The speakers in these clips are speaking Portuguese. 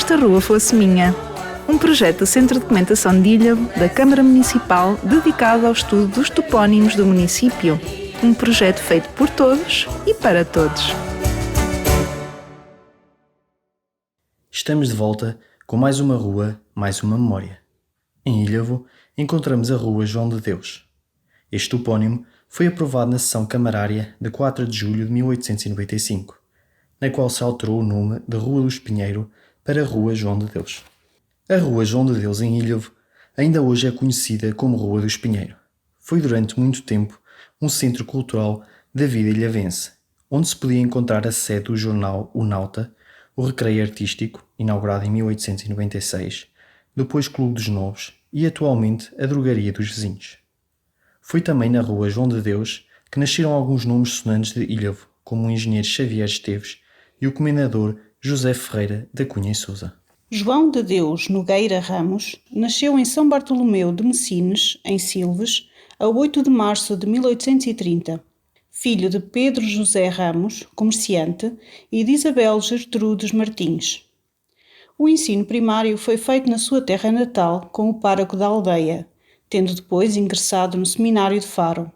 esta rua fosse minha. Um projeto do Centro de Documentação de Ilhavo, da Câmara Municipal, dedicado ao estudo dos topónimos do município. Um projeto feito por todos e para todos. Estamos de volta com mais uma rua, mais uma memória. Em Ilhavo, encontramos a Rua João de Deus. Este topónimo foi aprovado na sessão camarária de 4 de julho de 1895, na qual se alterou o nome de Rua do Espinheiro para Rua João de Deus. A Rua João de Deus em Ilhavo ainda hoje é conhecida como Rua do Espinheiro. Foi durante muito tempo um centro cultural da vida ilhavense, onde se podia encontrar a sede do jornal O Nauta, o Recreio Artístico, inaugurado em 1896, depois Clube dos Novos e atualmente a Drogaria dos Vizinhos. Foi também na Rua João de Deus que nasceram alguns nomes sonantes de Ilhavo, como o engenheiro Xavier Esteves e o comendador José Ferreira da Cunha e Sousa. João de Deus Nogueira Ramos nasceu em São Bartolomeu de Messines, em Silves, a 8 de março de 1830, filho de Pedro José Ramos, comerciante, e de Isabel Gertrudes Martins. O ensino primário foi feito na sua terra natal com o pároco da aldeia, tendo depois ingressado no seminário de Faro.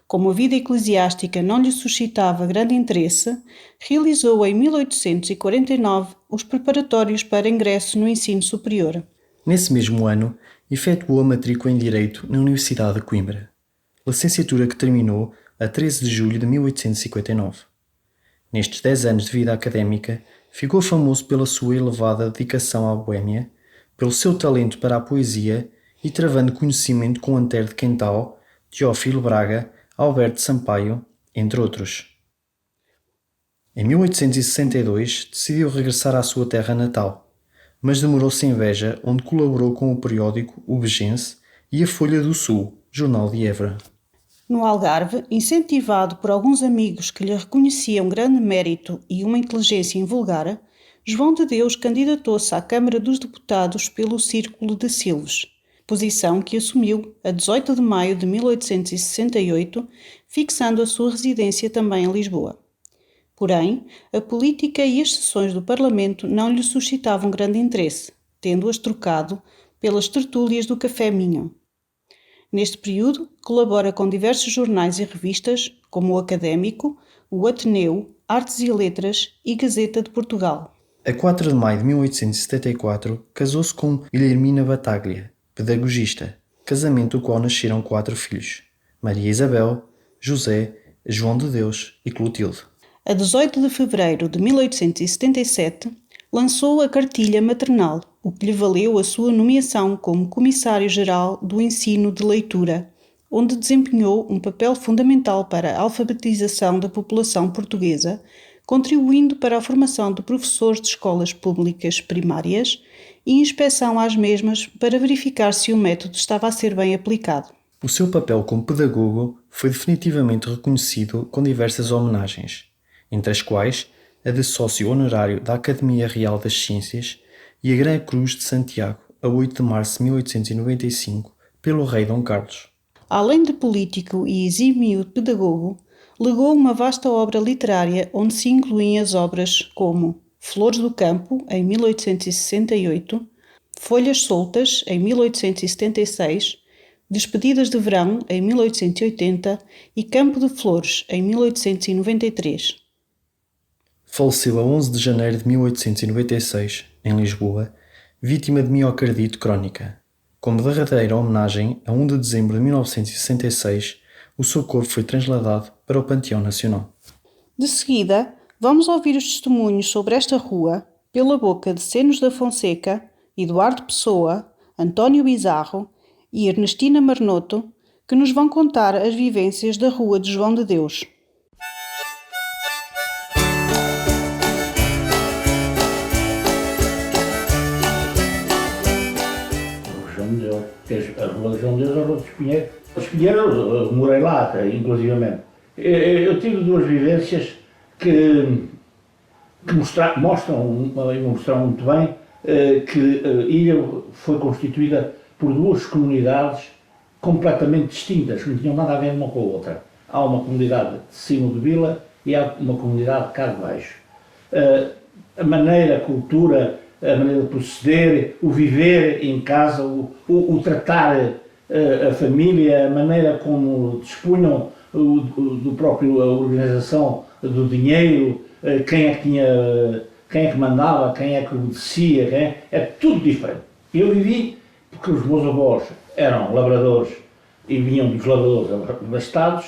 Como a vida eclesiástica não lhe suscitava grande interesse, realizou em 1849 os preparatórios para ingresso no ensino superior. Nesse mesmo ano, efetuou a matrícula em Direito na Universidade de Coimbra, licenciatura que terminou a 13 de julho de 1859. Nestes 10 anos de vida académica, ficou famoso pela sua elevada dedicação à boémia, pelo seu talento para a poesia e travando conhecimento com Antero de Quental, Teófilo Braga, Alberto Sampaio, entre outros. Em 1862 decidiu regressar à sua terra natal, mas demorou-se em Veja, onde colaborou com o periódico O Begense e a Folha do Sul, jornal de Évora. No Algarve, incentivado por alguns amigos que lhe reconheciam grande mérito e uma inteligência invulgar, João de Deus candidatou-se à Câmara dos Deputados pelo Círculo de Silves, posição que assumiu a 18 de maio de 1868, fixando a sua residência também em Lisboa. Porém, a política e as sessões do Parlamento não lhe suscitavam grande interesse, tendo-as trocado pelas tertúlias do Café Minho. Neste período, colabora com diversos jornais e revistas, como o Académico, o Ateneu, Artes e Letras e Gazeta de Portugal. A 4 de maio de 1874, casou-se com Guilhermina Bataglia, pedagogista, casamento do qual nasceram 4 filhos: Maria Isabel, José, João de Deus e Clotilde. A 18 de fevereiro de 1877, lançou a Cartilha Maternal, o que lhe valeu a sua nomeação como Comissário-Geral do Ensino de Leitura, onde desempenhou um papel fundamental para a alfabetização da população portuguesa, contribuindo para a formação de professores de escolas públicas primárias e inspeção às mesmas para verificar se o método estava a ser bem aplicado. O seu papel como pedagogo foi definitivamente reconhecido com diversas homenagens, entre as quais a de sócio honorário da Academia Real das Ciências e a Grande Cruz de Santiago, a 8 de março de 1895, pelo rei Dom Carlos. Além de político e exímio pedagogo, legou uma vasta obra literária onde se incluem as obras como Flores do Campo, em 1868, Folhas Soltas, em 1876, Despedidas de Verão, em 1880 e Campo de Flores, em 1893. Faleceu a 11 de janeiro de 1896, em Lisboa, vítima de miocardite crónica. Como derradeira homenagem, a 1 de dezembro de 1966, o seu corpo foi trasladado para o Panteão Nacional. De seguida, vamos ouvir os testemunhos sobre esta rua pela boca de Cenos da Fonseca, Eduardo Pessoa, António Bizarro e Ernestina Marnoto, que nos vão contar as vivências da Rua de João de Deus. A Rua de João de Deus, a Rua de Espinheiro. Espinheiro, morei lá, inclusivamente. Eu tive 2 vivências que mostram muito bem que Ilha foi constituída por 2 comunidades completamente distintas, que não tinham nada a ver uma com a outra. Há uma comunidade de cima de Vila e há uma comunidade cá de baixo. A maneira, a cultura, a maneira de proceder, o viver em casa, o tratar a família, a maneira como dispunham do próprio a organização do dinheiro, quem é que mandava, quem é que obedecia, é tudo diferente. Eu vivi porque os meus avós eram lavradores e vinham dos lavradores abastados,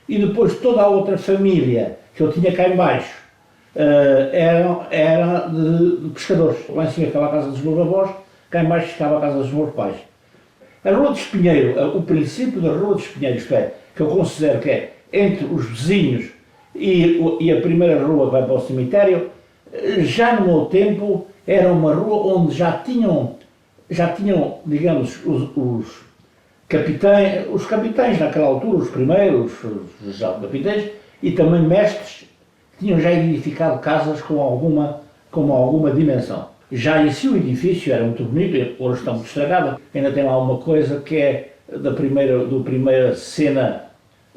e depois toda a outra família que eu tinha cá em baixo era de pescadores. Lá em cima ficava a casa dos meus avós, cá em baixo ficava a casa dos meus pais. A Rua de Espinheiro, o princípio da Rua de Espinheiro, isto é, que eu considero que é entre os vizinhos e a primeira rua que vai para o cemitério, já no meu tempo era uma rua onde já tinham, digamos, os capitães naquela altura, os primeiros, os capitães, e também mestres, tinham já edificado casas com alguma dimensão. Já em si o edifício era muito bonito, hoje está muito estragado. Ainda tem lá uma coisa que é da primeira cena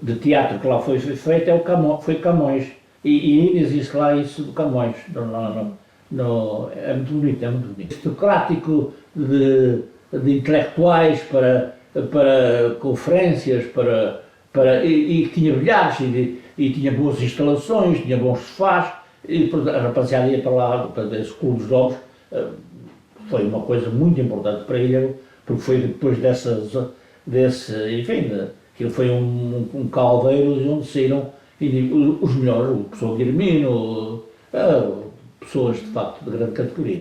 de teatro que lá foi feita, foi Camões. E ainda existe lá isso do Camões. É muito bonito, é muito bonito. Aristocrático de intelectuais para conferências, e tinha bilhares, e tinha boas instalações, tinha bons sofás, e a rapaziada ia para lá, para esse clube dos jogos. Foi uma coisa muito importante para ele, porque foi depois aquilo foi um caldeiro onde saíram os melhores, o professor Guilhermino, pessoas de facto de grande categoria.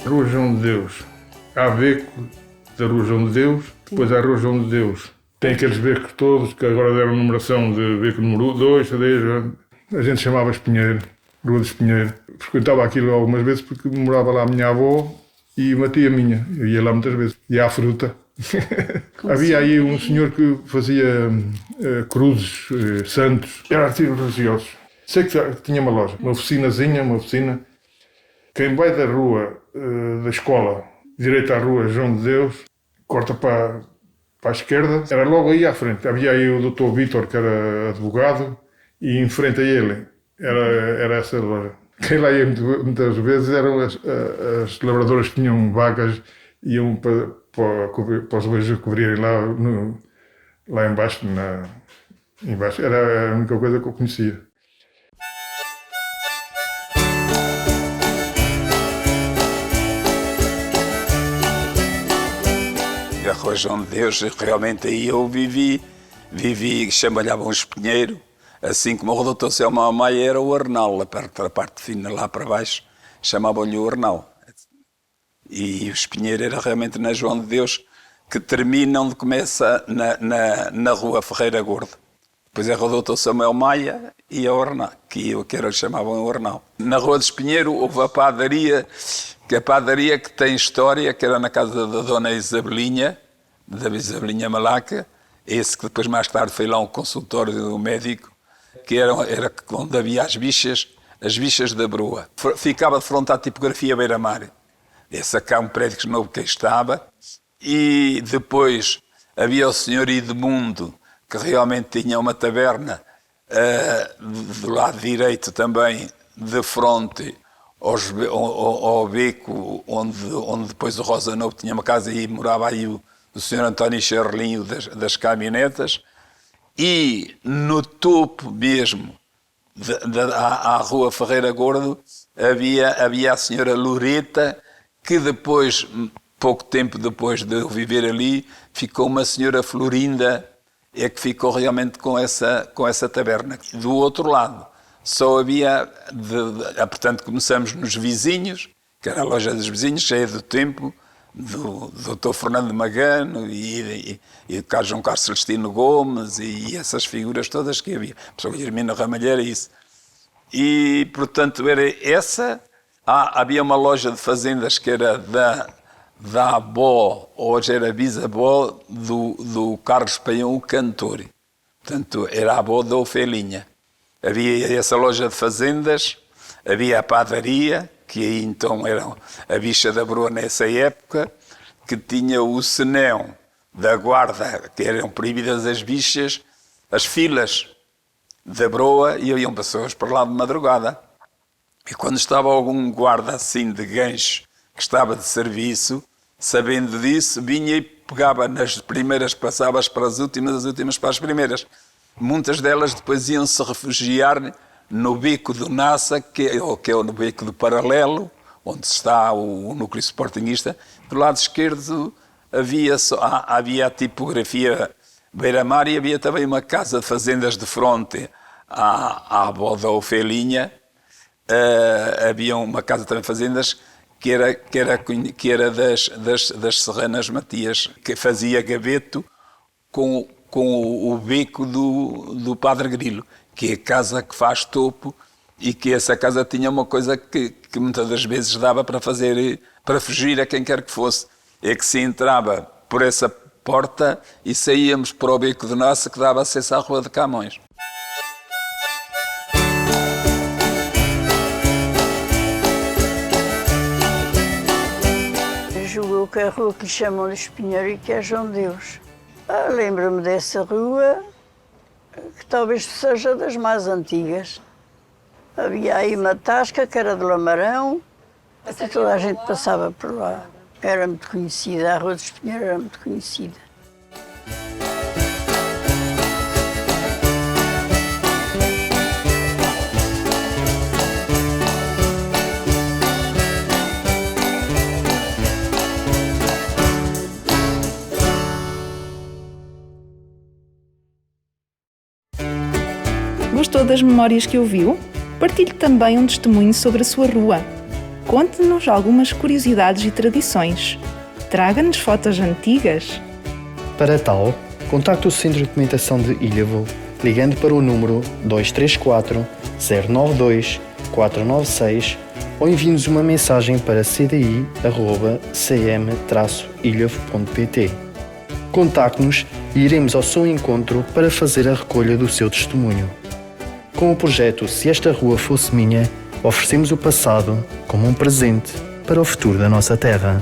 Rua João de Deus. Há beco da Rua João de Deus, depois há a Rua João de Deus. Tem aqueles becos todos, que agora deram numeração de beco número 2, 3, a gente chamava Espinheiro, Rua de Espinheiro. Frequentava aquilo algumas vezes porque morava lá a minha avó e uma tia minha. Eu ia lá muitas vezes. E à fruta. Havia aí um senhor que fazia cruzes, santos, eram artigos religiosos. Sei que tinha uma loja, uma oficina. Quem vai da rua da escola, direito à Rua João de Deus, corta para a esquerda, era logo aí à frente. Havia aí o Dr. Vítor, que era advogado, e em frente a ele era essa loja. Quem lá ia muitas vezes eram as lavradoras que tinham vacas, iam para os beijos cobrirem lá embaixo, embaixo. Era a única coisa que eu conhecia. A Rua João de Deus, realmente aí eu vivi, chamavam um Espinheiro, assim como o Dr. Selma Amaia era o Arnal, a parte fina lá para baixo, chamavam-lhe o Arnal. E o Espinheiro era realmente na João de Deus, que termina onde começa na Rua Ferreira Gordo. Depois é o Dr. Samuel Maia e a Arnal, que chamavam o Arnal. Na Rua de Espinheiro houve a padaria que tem história, que era na casa da Dona Isabelinha Malaca, esse que depois mais tarde foi lá um consultório do médico, que era onde havia as bichas da Broa. Ficava de fronte à tipografia Beira-Mar. Esse cá um prédio novo que estava. E depois havia o senhor Edmundo, que realmente tinha uma taberna do lado direito também, de fronte ao beco, onde depois o Rosa Novo tinha uma casa e morava aí o senhor António Charlinho das caminhonetas. E no topo mesmo, à Rua Ferreira Gordo, havia a senhora Loreta, que depois, pouco tempo depois de eu viver ali, ficou uma senhora Florinda, que ficou realmente com essa taberna. Do outro lado, só havia, portanto, começamos nos vizinhos, que era a loja dos vizinhos, cheia do tempo, do Dr. Fernando Magano e do Carlos João Carlos Celestino Gomes e essas figuras todas que havia. O professor Guilhermino Ramalheira, isso. E, portanto, era essa. Havia uma loja de fazendas que era da avó, hoje era bisavó, do Carlos Paião, o cantor. Portanto, era a avó da Ofelinha. Havia essa loja de fazendas, havia a padaria, que aí então era a bicha da Broa nessa época, que tinha o senão da guarda, que eram proibidas as bichas, as filas da broa e iam pessoas para lá de madrugada. E quando estava algum guarda assim de gancho que estava de serviço, sabendo disso, vinha e pegava nas primeiras, passava para as últimas para as primeiras. Muitas delas depois iam se refugiar no beco do Nassa, que é o beco do Paralelo, onde está o núcleo sportinguista. Do lado esquerdo havia a tipografia beira-mar e havia também uma casa de fazendas de fronte à avó da Ofelinha. Havia uma casa também de fazendas que era das Serranas Matias, que fazia gaveto com o beco do Padre Grilo, que é a casa que faz topo, e que essa casa tinha uma coisa que muitas das vezes dava para fugir a quem quer que fosse. É que se entrava por essa porta e saíamos para o beco de Nossa, que dava acesso à Rua de Camões. Julgo que é a rua que lhe chamam de Espinheiro e que é João de Deus. Lembro-me dessa rua, que talvez seja das mais antigas. Havia aí uma tasca que era de Lamarão, até toda a gente passava por lá. Era muito conhecida, a Rua de Espinheiro era muito conhecida. Gostou das memórias que ouviu? Partilhe também um testemunho sobre a sua rua. Conte-nos algumas curiosidades e tradições. Traga-nos fotos antigas. Para tal, contacte o Centro de Documentação de Ilhavo ligando para o número 234 092 496 ou envie-nos uma mensagem para cdi@cm-ilhavo.pt. Contacte-nos e iremos ao seu encontro para fazer a recolha do seu testemunho. Com o projeto Se Esta Rua Fosse Minha, oferecemos o passado como um presente para o futuro da nossa terra.